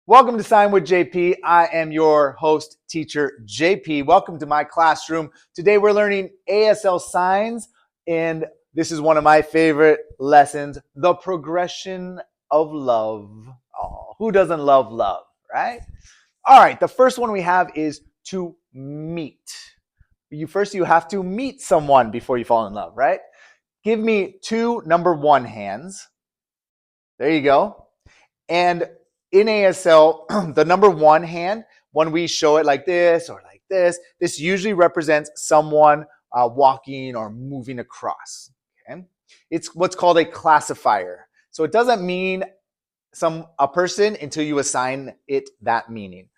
Welcome to Sign With JP. I am your host, teacher JP. Welcome to my classroom. Today we're learning ASL signs, and this is one of my favorite lessons, the progression of love. Oh, who doesn't love love, right? All right, the first one we have is to meet. You have to meet someone before you fall in love, right? Give me two number one hands. There you go. And in ASL, the number one hand, when we show it like this or like this usually represents someone walking or moving across. Okay? It's what's called a classifier. So it doesn't mean a person until you assign it that meaning.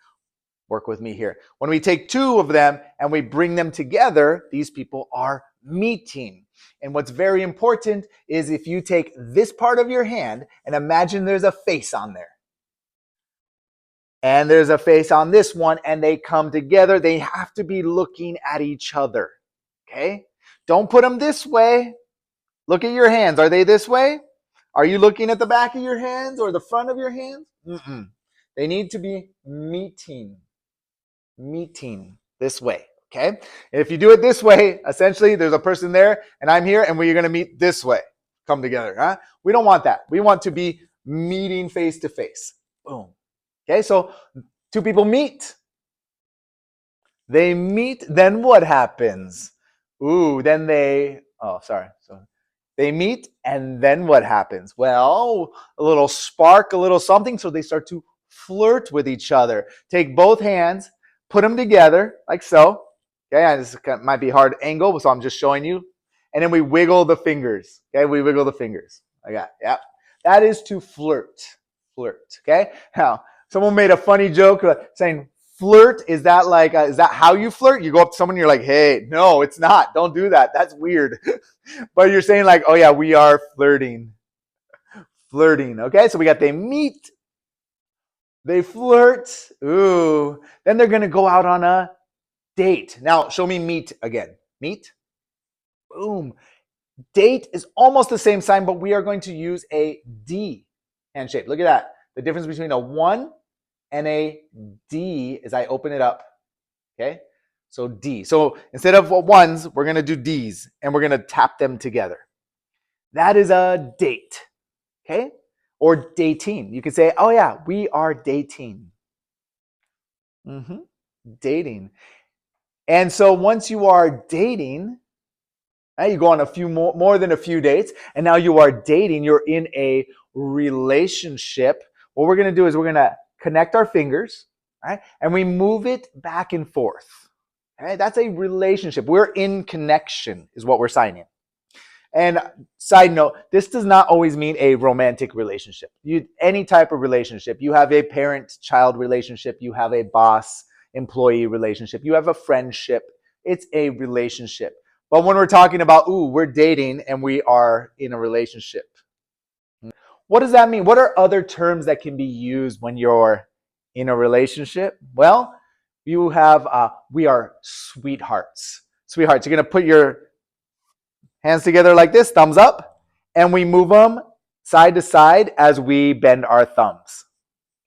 Work with me here. When we take two of them and we bring them together, these people are meeting. And what's very important is if you take this part of your hand and imagine there's a face on there. And there's a face on this one, and they come together. They have to be looking at each other. Okay? Don't put them this way. Look at your hands. Are they this way? Are you looking at the back of your hands or the front of your hands? Mm-mm. They need to be meeting this way. Okay? And if you do it this way, essentially there's a person there and I'm here and we're going to meet this way. Come together. Huh? We don't want that. We want to be meeting face to face. Boom. Okay, so two people meet. They meet, then what happens? So they meet, and then what happens? Well, a little spark, a little something, so they start to flirt with each other. Take both hands, put them together, like so. Okay, this might be a hard angle, so I'm just showing you. And then we wiggle the fingers. Okay, we wiggle the fingers. Like that, yeah. That is to flirt. Flirt, okay? Now, someone made a funny joke saying, flirt, is that how you flirt? You go up to someone and you're like, hey, no, it's not. Don't do that. That's weird. But you're saying like, oh yeah, we are flirting. Flirting, okay? So we got they meet, they flirt, ooh. Then they're going to go out on a date. Now, show me meet again. Meet, boom. Date is almost the same sign, but we are going to use a D handshake. Look at that. The difference between a 1 and a D is I open it up. Okay? So D. So instead of ones, we're going to do Ds and we're going to tap them together. That is a date. Okay? Or dating. You could say, oh yeah, we are dating. Dating. And so once you are dating, you go on a few more than a few dates, and now you are dating, you're in a relationship. What we're going to do is we're going to connect our fingers, right? And we move it back and forth. Okay? That's a relationship. We're in connection is what we're signing. And side note, this does not always mean a romantic relationship. Any type of relationship. You have a parent-child relationship. You have a boss-employee relationship. You have a friendship. It's a relationship. But when we're talking about, we're dating and we are in a relationship. What does that mean? What are other terms that can be used when you're in a relationship? Well, you have, we are sweethearts. Sweethearts, you're going to put your hands together like this, thumbs up, and we move them side to side as we bend our thumbs.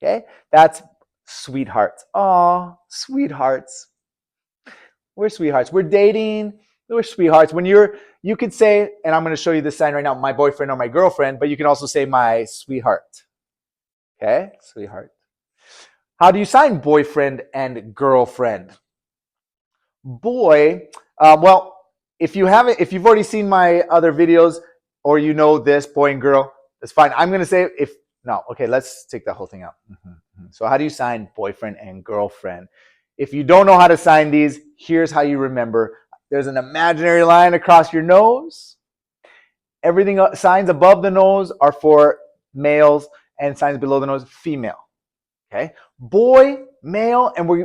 Okay? That's sweethearts. Aw, sweethearts. We're sweethearts. We're dating. We're sweethearts. When you could say, and I'm going to show you this sign right now, my boyfriend or my girlfriend, but you can also say my sweetheart. Okay? Sweetheart. How do you sign boyfriend and girlfriend? Boy, well, if you've already seen my other videos or you know this, boy and girl, that's fine. I'm going to say let's take the whole thing out. So how do you sign boyfriend and girlfriend? If you don't know how to sign these, here's how you remember. There's an imaginary line across your nose. Everything signs above the nose are for males and signs below the nose, female. Okay? Boy, male, and we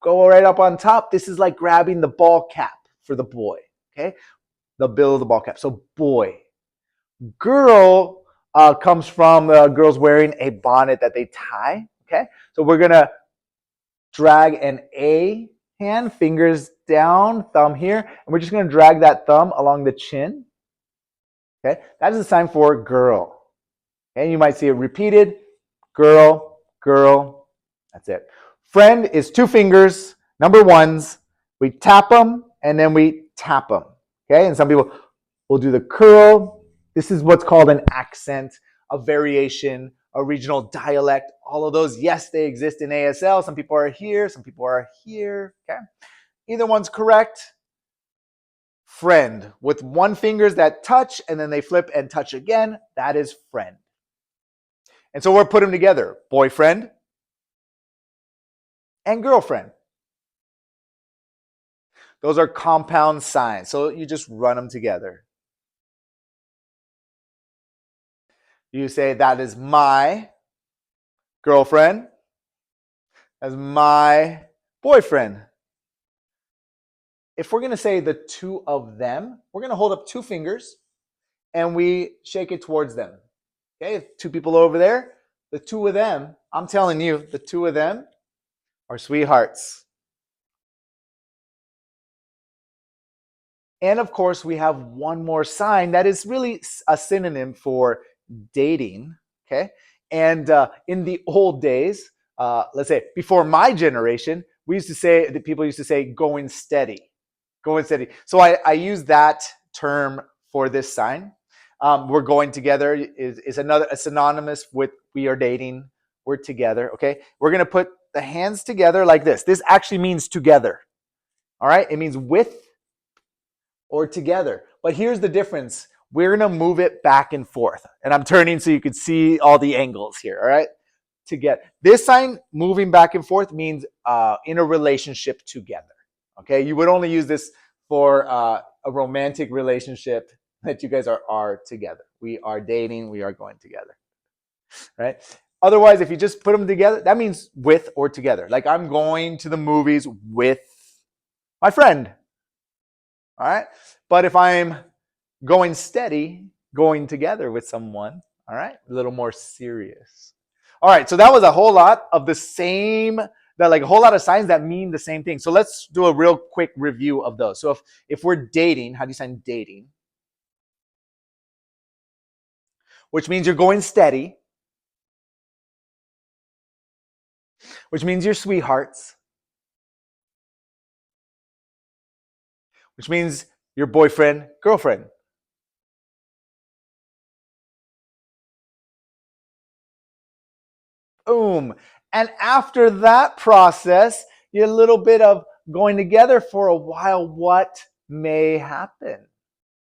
go right up on top. This is like grabbing the ball cap for the boy. Okay? The bill of the ball cap. So boy. Girl comes from girls wearing a bonnet that they tie. Okay? So we're going to drag an A hand, fingers down, thumb here, and we're just going to drag that thumb along the chin. Okay, that is a sign for girl. Okay, you might see it repeated, girl, girl, That's it. Friend is two fingers, number ones. We tap them and then we tap them. Okay, and some people will do the curl. This is what's called an accent, a variation, a regional dialect. All of those, yes, they exist in ASL. Some people are here, some people are here. Okay, either one's correct. Friend with one fingers that touch and then they flip and touch again. That is friend. And so we're put them together: boyfriend and girlfriend. Those are compound signs. So you just run them together. You say, that is my girlfriend. That's my boyfriend. If we're going to say the two of them, we're going to hold up two fingers and we shake it towards them. Okay, two people over there, the two of them, I'm telling you, the two of them are sweethearts. And of course, we have one more sign that is really a synonym for dating. Okay, and in the old days, let's say before my generation, we used to say that people used to say going steady, going steady. So I use that term for this sign. We're going together is another synonymous with we are dating. We're together. Okay, we're gonna put the hands together like this. This actually means together. All right, it means with or together. But here's the difference. We're going to move it back and forth. And I'm turning so you can see all the angles here, all right? This sign, moving back and forth, means in a relationship together, okay? You would only use this for a romantic relationship that you guys are together. We are dating, we are going together, right? Otherwise, if you just put them together, that means with or together. Like I'm going to the movies with my friend. All right. But if I'm going steady, going together with someone, all right, a little more serious. All right. So that was a whole lot of the same, like a whole lot of signs that mean the same thing. So let's do a real quick review of those. So if we're dating, how do you sign dating? Which means you're going steady, which means you're sweethearts, which means your boyfriend, girlfriend. Boom. And after that process, you're a little bit of going together for a while. What may happen?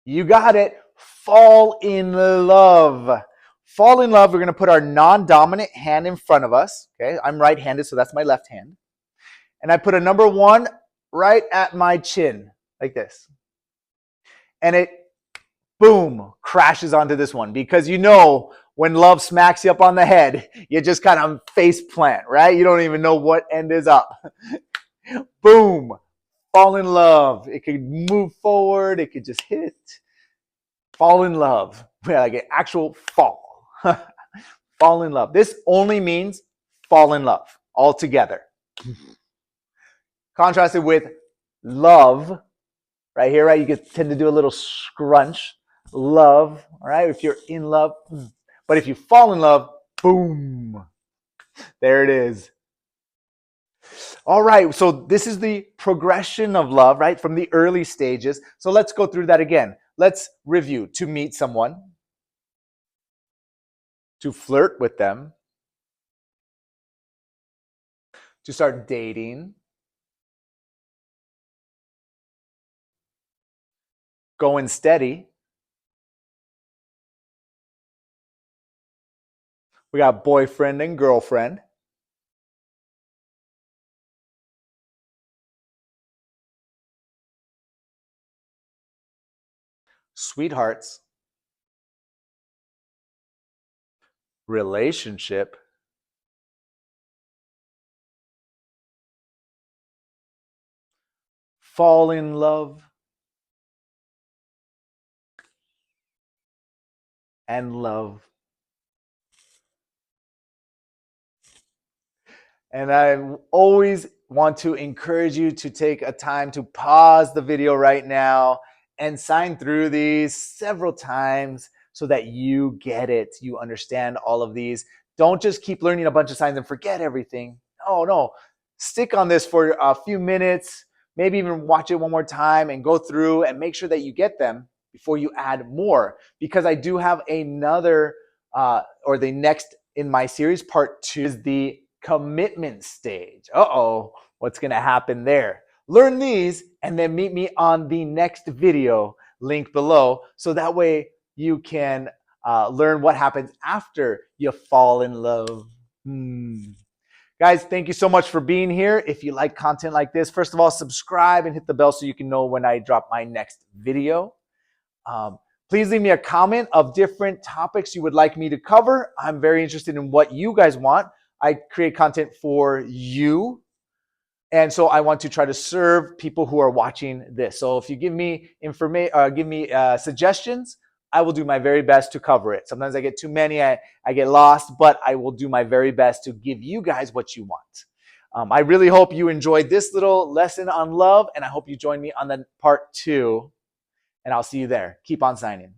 You got it. Fall in love. Fall in love. We're going to put our non-dominant hand in front of us. Okay. I'm right-handed, so that's my left hand. And I put a number one right at my chin, like this. And it, boom, crashes onto this one because you know when love smacks you up on the head, you just kind of face plant, right? You don't even know what end is up. Boom, fall in love. It could move forward. It could just hit. Fall in love. Yeah, like an actual fall. Fall in love. This only means fall in love altogether. Contrasted with love, right here, right? You could tend to do a little scrunch. Love, all right? If you're in love. But if you fall in love, boom, there it is. All right, so this is the progression of love, right? From the early stages. So let's go through that again. Let's review: to meet someone, to flirt with them, to start dating, going steady. We got boyfriend and girlfriend. Sweethearts. Relationship. Fall in love. And love. And I always want to encourage you to take a time to pause the video right now and sign through these several times so that you get it. You understand all of these. Don't just keep learning a bunch of signs and forget everything. Oh no, stick on this for a few minutes, maybe even watch it one more time and go through and make sure that you get them before you add more. Because I do have another, or the next in my series, part 2 is the commitment stage. What's gonna happen there? Learn these and then meet me on the next video, link below, so that way you can learn what happens after you fall in love. Guys, thank you so much for being here. If you like content like this, first of all, subscribe and hit the bell so you can know when I drop my next video. Please leave me a comment of different topics you would like me to cover. I'm very interested in what you guys want. I create content for you. And so I want to try to serve people who are watching this. So if you give me suggestions, I will do my very best to cover it. Sometimes I get too many, I get lost, but I will do my very best to give you guys what you want. I really hope you enjoyed this little lesson on love, and I hope you join me on the part 2, and I'll see you there. Keep on signing.